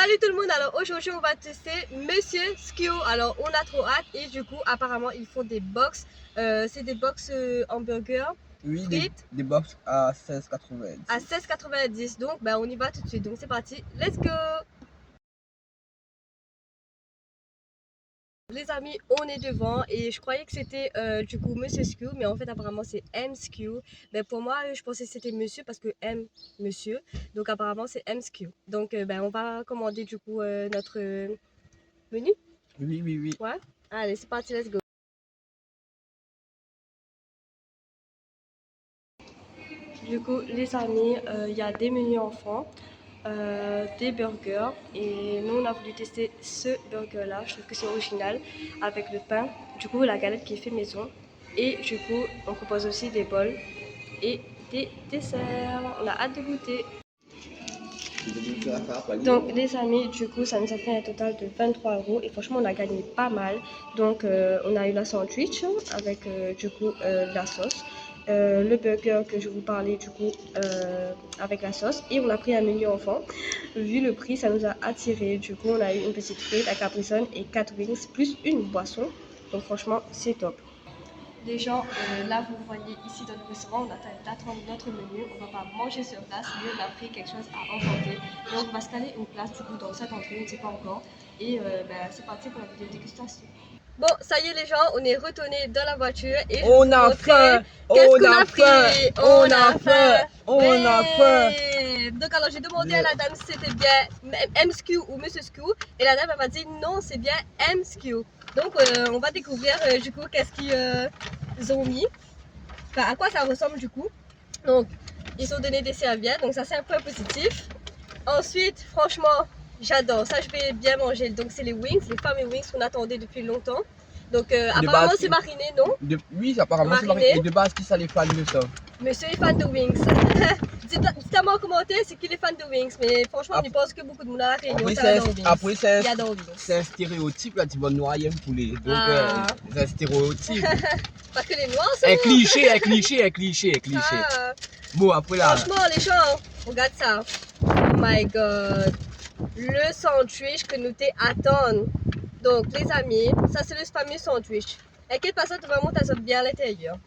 Salut tout le monde, alors aujourd'hui on va tester Monsieur Skew. Alors on a trop hâte et du coup apparemment ils font des box, c'est des box hamburger. Oui, frites des box à 16,90. À 16,90, donc on y va tout de suite, donc c'est parti, let's go. Les amis, on est devant et je croyais que c'était du coup Monsieur Skew, mais en fait apparemment c'est M Skew. Mais pour moi je pensais que c'était Monsieur parce que M Monsieur, donc apparemment c'est M Skew. Donc on va commander du coup notre menu. Oui. Ouais, allez c'est parti, let's go. Du coup les amis, il y a des menus enfants, des burgers et nous on a voulu tester ce burger là. Je trouve que c'est original avec le pain, du coup la galette qui est fait maison et du coup on propose aussi des bols et des desserts. On a hâte de goûter. Donc les amis, du coup ça nous a fait un total de 23 € et franchement on a gagné pas mal. Donc on a eu la sandwich avec du coup la sauce, le burger que je vous parlais du coup avec la sauce, et on a pris un menu enfant. Vu le prix ça nous a attiré, du coup on a eu une petite frite à Capri Sun et 4 wings plus une boisson. Donc franchement c'est top. Les gens, là vous voyez ici dans le restaurant, on attend d'attendre notre menu, on va pas manger sur place, mais on a pris quelque chose à emporter. Donc on va se caler une place du coup dans cette entrée, on ne sait pas encore. Et c'est parti pour la vidéo dégustation. Bon, ça y est les gens, on est retourné dans la voiture et On a faim. Qu'est-ce qu'on a pris? On a faim. On a faim. Donc alors j'ai demandé à la dame si c'était bien M Skew ou Monsieur Skew, et la dame elle m'a dit non, c'est bien M Skew. Donc on va découvrir du coup qu'est-ce qu'ils ont mis, enfin à quoi ça ressemble du coup. Donc ils ont donné des serviettes, donc ça c'est un point positif. Ensuite franchement j'adore, ça je vais bien manger, donc c'est les wings, les fameux wings qu'on attendait depuis longtemps. Donc apparemment c'est mariné, non? Oui, apparemment c'est mariné. Et de base, qui ça les fans de ça? Monsieur est fan de wings. Dites-moi en commentaire c'est qui est fan de wings, mais franchement je pense que beaucoup de monde à la Réunion après c'est un stéréotype là, tu vas noyer un poulet. Donc c'est un stéréotype. Parce que les noirs sont... Un cliché. Bon après là... Franchement les gens, regarde ça. Oh my god. Le sandwich que nous t'attendons. Donc les amis, ça c'est le fameux sandwich. Inquiète pas, ça vraiment ça saute bien à l'intérieur.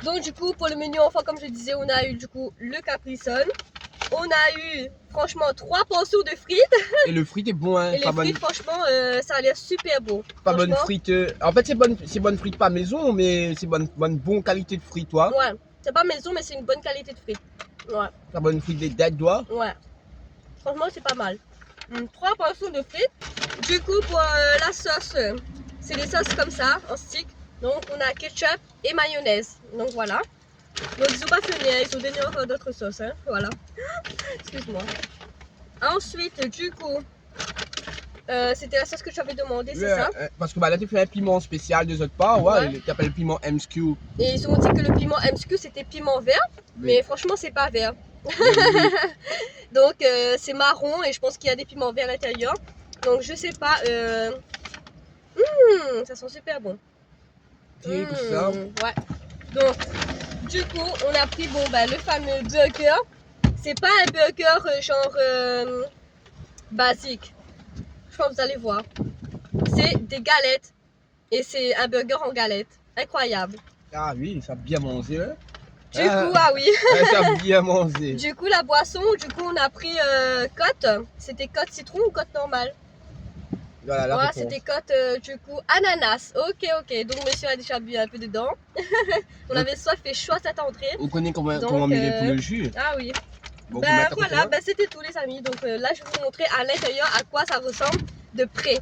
Donc du coup pour le menu enfant, comme je disais, on a eu du coup le Capri Sun. On a eu franchement 3 portions de frites. Et le frit est bon hein. Et les frites franchement ça a l'air super beau. Pas bonne frite. En fait c'est bonne frite pas maison, mais c'est bonne qualité de frites toi. Ouais, c'est pas maison mais c'est une bonne qualité de frites. Ouais. Pas bonne frite des dates toi. Ouais. Franchement c'est pas mal. 3 portions de frites. Du coup pour la sauce, c'est des sauces comme ça en stick. Donc on a ketchup et mayonnaise. Donc voilà. Donc ils ont pas fini, ils ont donné encore d'autres sauces. Hein. Voilà. Excuse-moi. Ensuite du coup, c'était la sauce que tu avais demandé, c'est ça? Parce que là tu fais un piment spécial des autres parts, ouais. Tu appelles le piment MSQ. Et ils ont dit que le piment MSQ c'était piment vert, mais franchement c'est pas vert. Donc c'est marron et je pense qu'il y a des piments verts à l'intérieur. Donc je sais pas. Ça sent super bon. Ça. Ouais. Donc du coup on a pris le fameux burger. C'est pas un burger genre basique. Je pense que vous allez voir. C'est des galettes et c'est un burger en galette. Incroyable. Ah oui, ça a bien mangé. Hein? Du coup, ah oui. Ça a bien mangé. Du coup, la boisson, on a pris cote. C'était cote citron ou cote normale? Voilà, c'était cote du coup ananas. Ok. Donc monsieur a déjà bu un peu dedans. On avait soit fait chaud à cette entrée. Vous connaissez comment on met pour le jus? Ah oui. Bon, voilà, c'était tout les amis. Donc là je vais vous montrer à l'intérieur à quoi ça ressemble de près.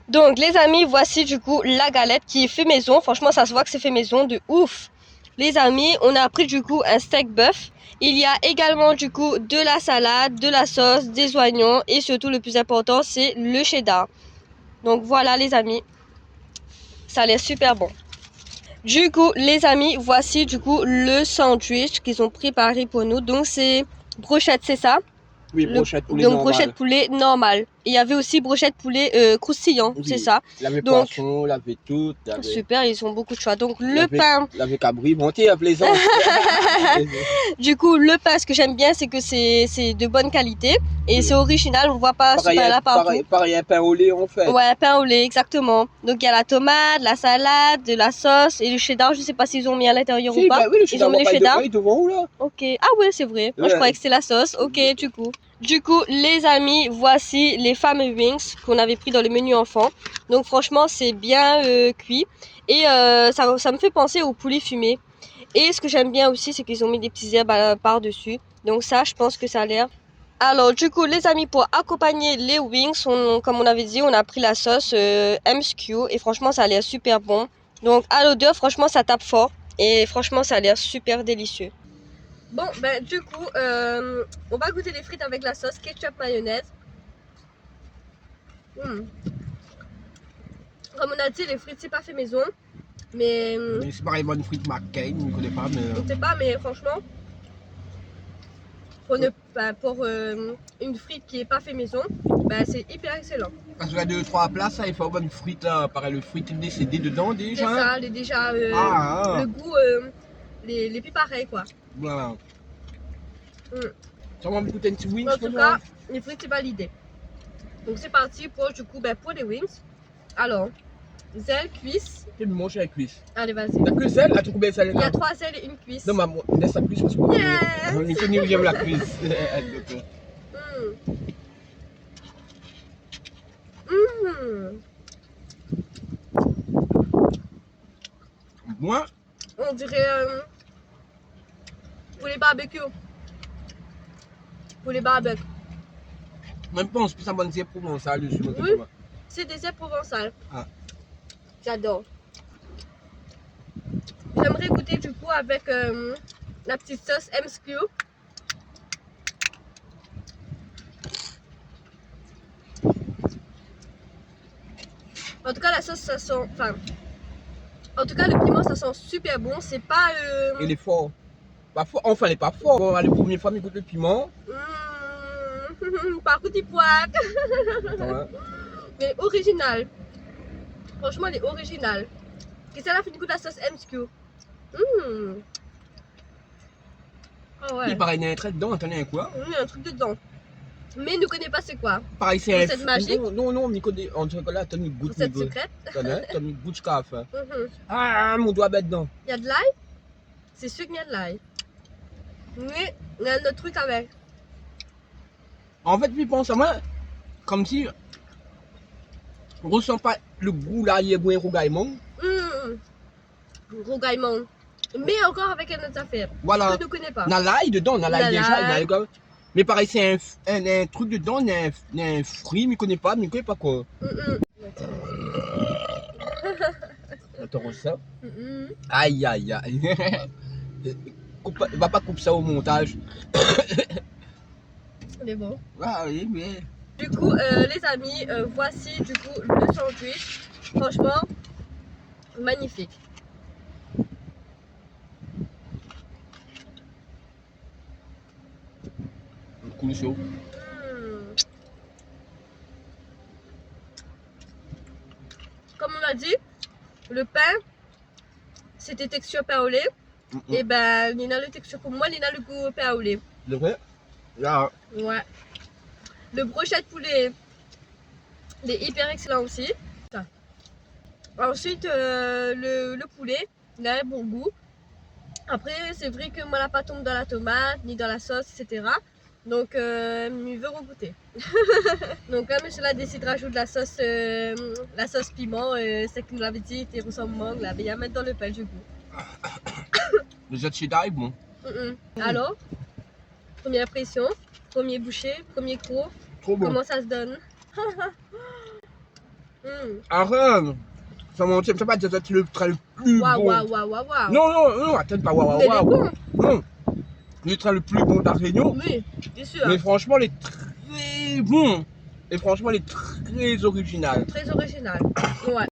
Donc les amis, voici du coup la galette qui est fait maison. Franchement ça se voit que c'est fait maison de ouf. Les amis, on a pris du coup un steak bœuf. Il y a également du coup de la salade, de la sauce, des oignons et surtout le plus important c'est le cheddar. Donc voilà les amis, ça a l'air super bon. Du coup les amis, voici du coup le sandwich qu'ils ont préparé pour nous. Donc c'est brochette, c'est ça? Oui, brochette poulet donc normale. brochette poulet normale. Et il y avait aussi brochette poulet croustillant, Oui. c'est ça. Il y avait Donc, poisson, il y avait tout. Il y avait... Super, ils ont beaucoup de choix. Donc il y le avait, pain, il y avait cabri, monté à plaisance. du coup le pain, ce que j'aime bien, c'est que c'est de bonne qualité et Oui. c'est original. On voit pas ce Pareil, pain-là partout. pareil, un pain au lait en fait. Ouais, pain au lait, exactement. Donc il y a la tomate, la salade, de la sauce et le cheddar. Je sais pas s'ils ont mis à l'intérieur ou pas. Bah oui, le Ils ont mis le cheddar cheddar. devant ou là. Ok. Ah ouais, c'est vrai. Moi je Ouais. croyais que c'était la sauce. Ok, du coup. Du coup, les amis, voici les fameux wings qu'on avait pris dans le menu enfant. Donc franchement, c'est bien cuit et ça me fait penser au poulet fumé. Et ce que j'aime bien aussi, c'est qu'ils ont mis des petits herbes par-dessus. Donc ça, je pense que ça a l'air. Alors du coup, les amis, pour accompagner les wings, comme on avait dit, on a pris la sauce MSQ et franchement, ça a l'air super bon. Donc à l'odeur, franchement, ça tape fort et franchement, ça a l'air super délicieux. Bon, ben du coup, on va goûter les frites avec la sauce ketchup mayonnaise. Comme on a dit, les frites, c'est pas fait maison. Mais c'est pareil, bonne frite McCain, je ne connais pas, mais. je sais pas, mais franchement, pour une frite qui est pas fait maison, ben, c'est hyper excellent. Parce que la 2-3 places, ça, il faut avoir une frite, pareil, le fruit est décédé dedans C'est déjà. ça, elle est déjà le goût, les plus pareils quoi. Voilà. Ça va me coûter un petit wings. En tout cas, les frites c'est validé. Donc c'est parti pour du coup pour les wings. Alors, zèle, cuisse. Tu peux manger la cuisse. Allez, vas-y. T'as que zèle? À tout combien zèle? Il y a 3 zèles et une cuisse. Non, maman, laisse la cuisse parce que Yes. on est connu, j'aime la cuisse. Moi, on dirait poulet barbecue. Poulet barbecue. même pas, on se peut ça bonne provençale dessus. Oui, c'est des herbes provençales. Ah. J'adore. J'aimerais goûter du coup avec la petite sauce MSQ. En tout cas, la sauce, ça sent. En tout cas, le piment, ça sent super bon. C'est pas. Il est fort. Pas fort. Enfin, il est pas fort. Bon, la première fois, il goûte le piment. Par contre, il pointe. Mais original. Franchement, elle est originale. Qu'est-ce qu'elle a fait du coup de la sauce MSQ? Oh ouais. Il paraît, il y a un trait dedans, attendez, quoi? Il y a un truc dedans. Mais il ne connaît pas c'est quoi. Pareil, c'est recette magique. Non, on connaît. En chocolat, t'as mis goût. Recette secrète. T'as mis goût de café. Ah, mon doigt bête dedans. Il y a de l'ail. C'est sûr qu'il y a de l'ail. Mais il y a un autre truc avec. En fait, puis pense à moi, comme si on ressent pas le goût là, il y a un rougaillement. Rougaillement. Mais encore avec une autre affaire. Voilà. Que je ne connais pas. On a l'ail dedans, on a l'ail déjà. L'ail. Mais pareil, c'est un truc dedans, il y a un fruit, mais il connaît pas quoi. Attends, ça. Aïe, aïe, aïe. Va pas couper ça au montage. C'est bon. Ah oui, mais. Du coup, les amis, voici du coup le sandwich. Franchement, magnifique. Cool chaud. Comme on a dit, le pain, c'était texture pain au lait. Et ben, Lina, le texture pour moi, Lina, le goût pain au lait. Le vrai? Là. Ouais. Le brochette poulet, il est hyper excellent aussi. Ça. Ensuite, le poulet, il a un bon goût. Après, c'est vrai que moi, la pâte tombe dans la tomate, ni dans la sauce, etc. Donc, il veut regoûter. Donc, comme cela décide de rajouter la sauce piment, c'est qu'il nous l'avait dit, il ressemble mangue, là, mais il y a mettre dans le pain du goût. Le jet cheddar est bon. Alors, première impression, premier bouchée, premier croc. Trop bon. Comment ça se donne? Arrête! Ça m'a dit, pas dire que le trait le plus bon. Waouh. Non, attends pas waouh. Non. Le trait le plus bon de la Réunion. Oui, bien sûr. Mais franchement, il est très bon. Et franchement, il est très original. Très original. Ouais.